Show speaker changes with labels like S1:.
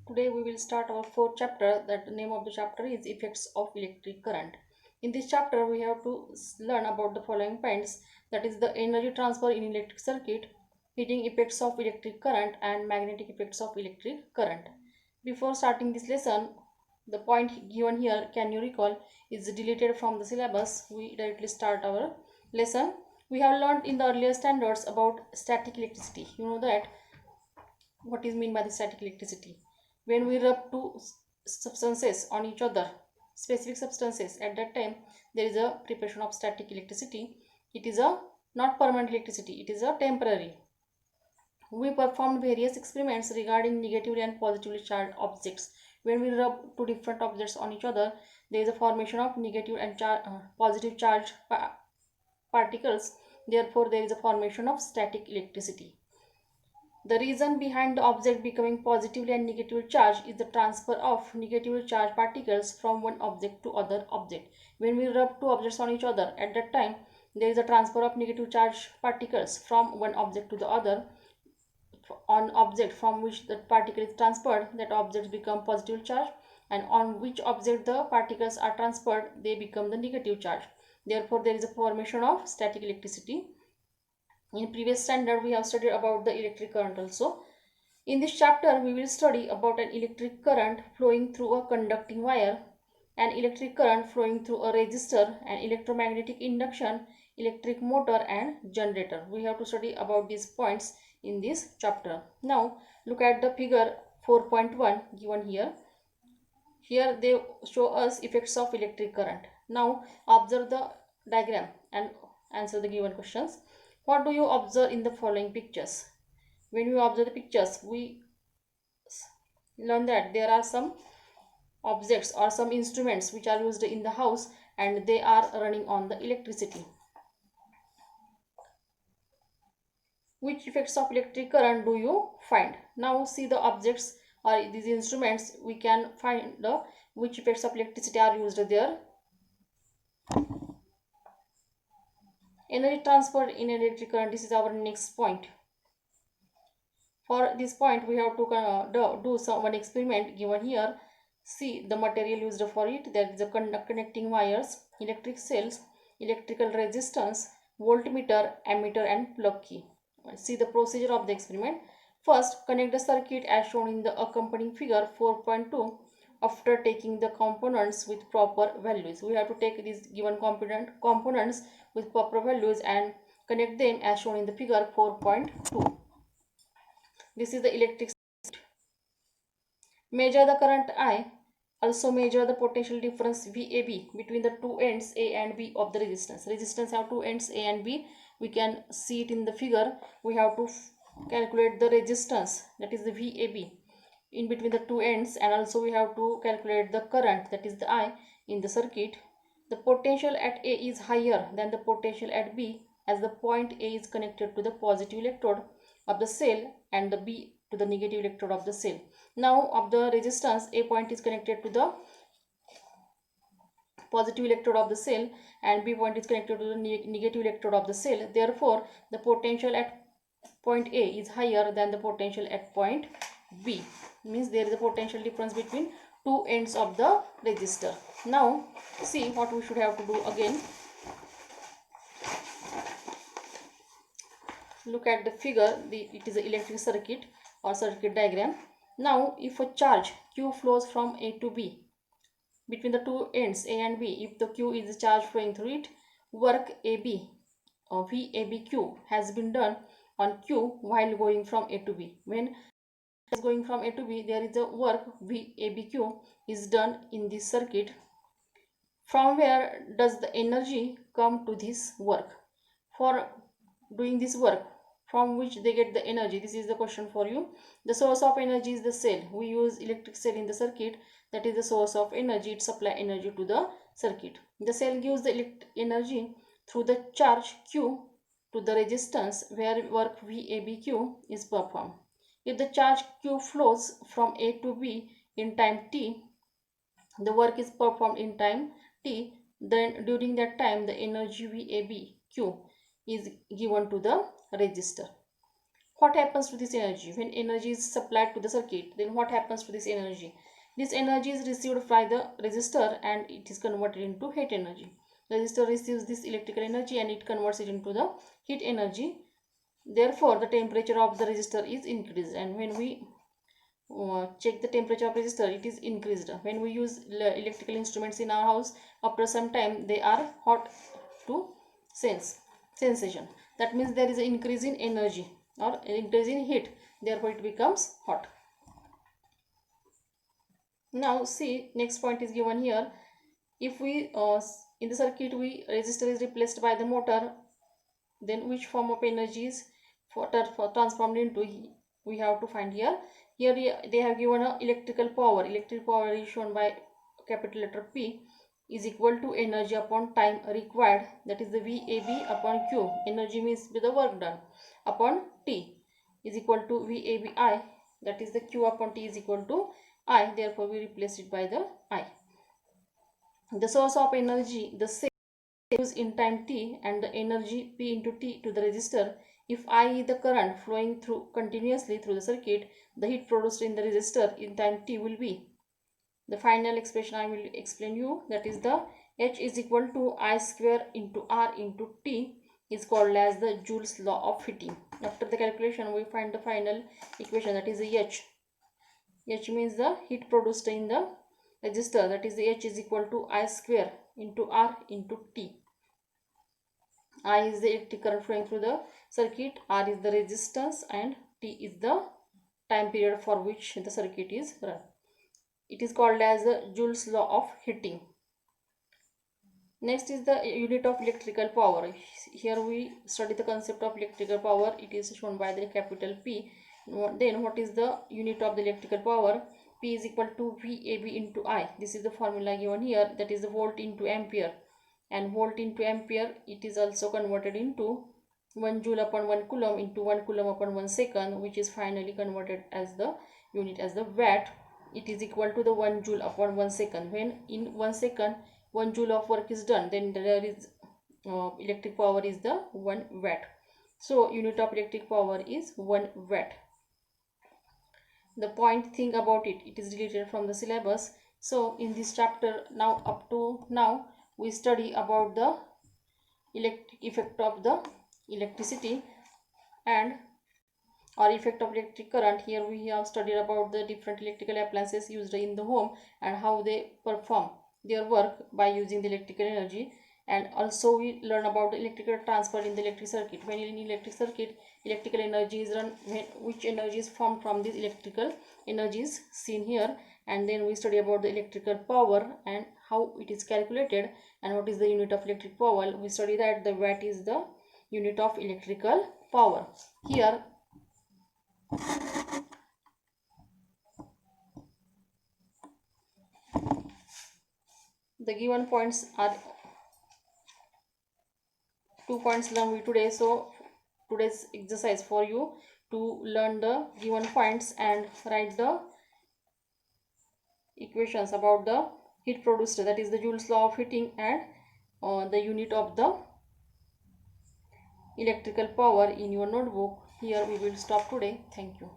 S1: Today we will start our fourth chapter. That the name of the chapter is Effects of Electric Current. In this chapter we have to learn about the following points, that is the energy transfer in electric circuit, heating effects of electric current and magnetic effects of electric current. Before starting this lesson, the point given here, can you recall, is deleted from the syllabus. We directly start our lesson. We have learned in the earlier standards about static electricity. You know that what is meant by the static electricity. When we rub two substances on each other, specific substances, at that time there is a preparation of static electricity. It is a not permanent electricity, it is a temporary. We performed various experiments regarding negatively and positively charged objects. When we rub two different objects on each other, there is a formation of negative and positive charged particles. Therefore there is a formation of static electricity. The reason behind the object becoming positively and negatively charged is the transfer of negatively charged particles from one object to other object. When we rub two objects on each other, at that time there is a transfer of negative charged particles from one object to the other. On object from which the particle is transferred, that objects become positive charge, and on which object the particles are transferred, they become the negative charge. Therefore there is a formation of static electricity. In previous standard we have studied about the electric current also. In this chapter we will study about an electric current flowing through a conducting wire, an electric current flowing through a resistor, an electromagnetic induction, electric motor and generator. We have to study about these points in this chapter. Now look at the figure 4.1 given here. Here they show us effects of electric current. Now observe the diagram and answer the given questions. What do you observe in the following pictures? When we observe the pictures, we learn that there are some objects or some instruments which are used in the house and they are running on the electricity. Which effects of electric current do you find? Now see the objects or these instruments, we can find the which effects of electricity are used there. Energy transfer in electric current, this is our next point. For this point we have to do one experiment given here. See the material used for it. There is a connecting wires, electric cells, electrical resistance, voltmeter, ammeter and plug key. See the procedure of the experiment. First, connect the circuit as shown in the accompanying figure 4.2. After taking the components with proper values, we have to take these given components with proper values and connect them as shown in the figure 4.2. This is the electric circuit. Measure the current I. Also measure the potential difference VAB between the two ends A and B of the resistance. Resistance have two ends A and B. We can see it in the figure. We have to calculate the resistance, that is the VAB, in between the two ends, and also we have to calculate the current, that is the I, in the circuit. The potential at A is higher than the potential at B, as the point A is connected to the positive electrode of the cell and the B to the negative electrode of the cell. Now of the resistance, A point is connected to the positive electrode of the cell and B point is connected to the negative electrode of the cell. Therefore the potential at point A is higher than the potential at point B. Means there is a potential difference between two ends of the resistor. Now see what we should have to do again. Look at the figure. It is an electric circuit or circuit diagram. Now if a charge Q flows from A to B between the two ends A and B, if the Q is the charge flowing through it, work AB or VABQ has been done on Q while going from A to B. When is going from A to B, there is a work VABQ is done in this circuit. From where does the energy come to this work? For doing this work, from which they get the energy? This is the question for you. The source of energy is the cell. We use electric cell in the circuit. That is the source of energy. It supplies energy to the circuit. The cell gives the energy through the charge Q to the resistance where work VABQ is performed. If the charge Q flows from A to B in time t, the work is performed in time t, then during that time the energy VABQ is given to the resistor. What happens to this energy? When energy is supplied to the circuit, then what happens to this energy? This energy is received by the resistor and it is converted into heat energy. The resistor receives this electrical energy and it converts it into the heat energy. Therefore, the temperature of the resistor is increased, and when we check the temperature of resistor, it is increased. When we use electrical instruments in our house, after some time they are hot to sensation. That means there is an increase in energy or increase in heat, therefore it becomes hot. Now see, next point is given here. If we in the circuit we resistor is replaced by the motor, then which form of energy is for transformed into, we have to find here. Here they have given a electrical power. Electrical power is shown by capital letter P is equal to energy upon time required, that is the VAB upon Q. Energy means the work done, upon T is equal to VABI, that is the Q upon T is equal to I, therefore we replace it by the I. The source of energy, the same used in time t, and the energy P into T to the resistor. If I is the current flowing through continuously through the circuit, the heat produced in the resistor in time t will be, the final expression I will explain you, that is the H is equal to I square into R into T, is called as the Joule's law of heating. After the calculation we find the final equation, that is the H. H means the heat produced in the resistor, that is the H is equal to I square into R into T. I is the electric current flowing through the circuit, R is the resistance, and T is the time period for which the circuit is run. It is called as the Joule's law of heating. Next is the unit of electrical power. Here we study the concept of electrical power. It is shown by the capital P. Then what is the unit of the electrical power? P is equal to VAB into I. This is the formula given here, that is the volt into ampere. And volt into ampere, it is also converted into 1 joule upon 1 coulomb into 1 coulomb upon 1 second, which is finally converted as the unit as the watt. It is equal to the 1 joule upon 1 second. When in 1 second 1 joule of work is done, then there is electric power is the 1 watt. So unit of electric power is 1 watt. The point thing about it, it is deleted from the syllabus. So in this chapter, now up to now we study about the electric effect of the electricity and or effect of electric current. Here we have studied about the different electrical appliances used in the home and how they perform their work by using the electrical energy. And also we learn about the electrical transfer in the electric circuit. When in electric circuit, electrical energy is run, which energy is formed from this electrical energy is seen here. And then we study about the electrical power and how it is calculated and what is the unit of electric power. We study that the watt is the unit of electrical power. Here the given points are 2 points learned today. So today's exercise for you to learn the given points and write the equations about the heat produced, that is the Joule's law of heating, and the unit of the electrical power in your notebook. Here we will stop today. Thank you.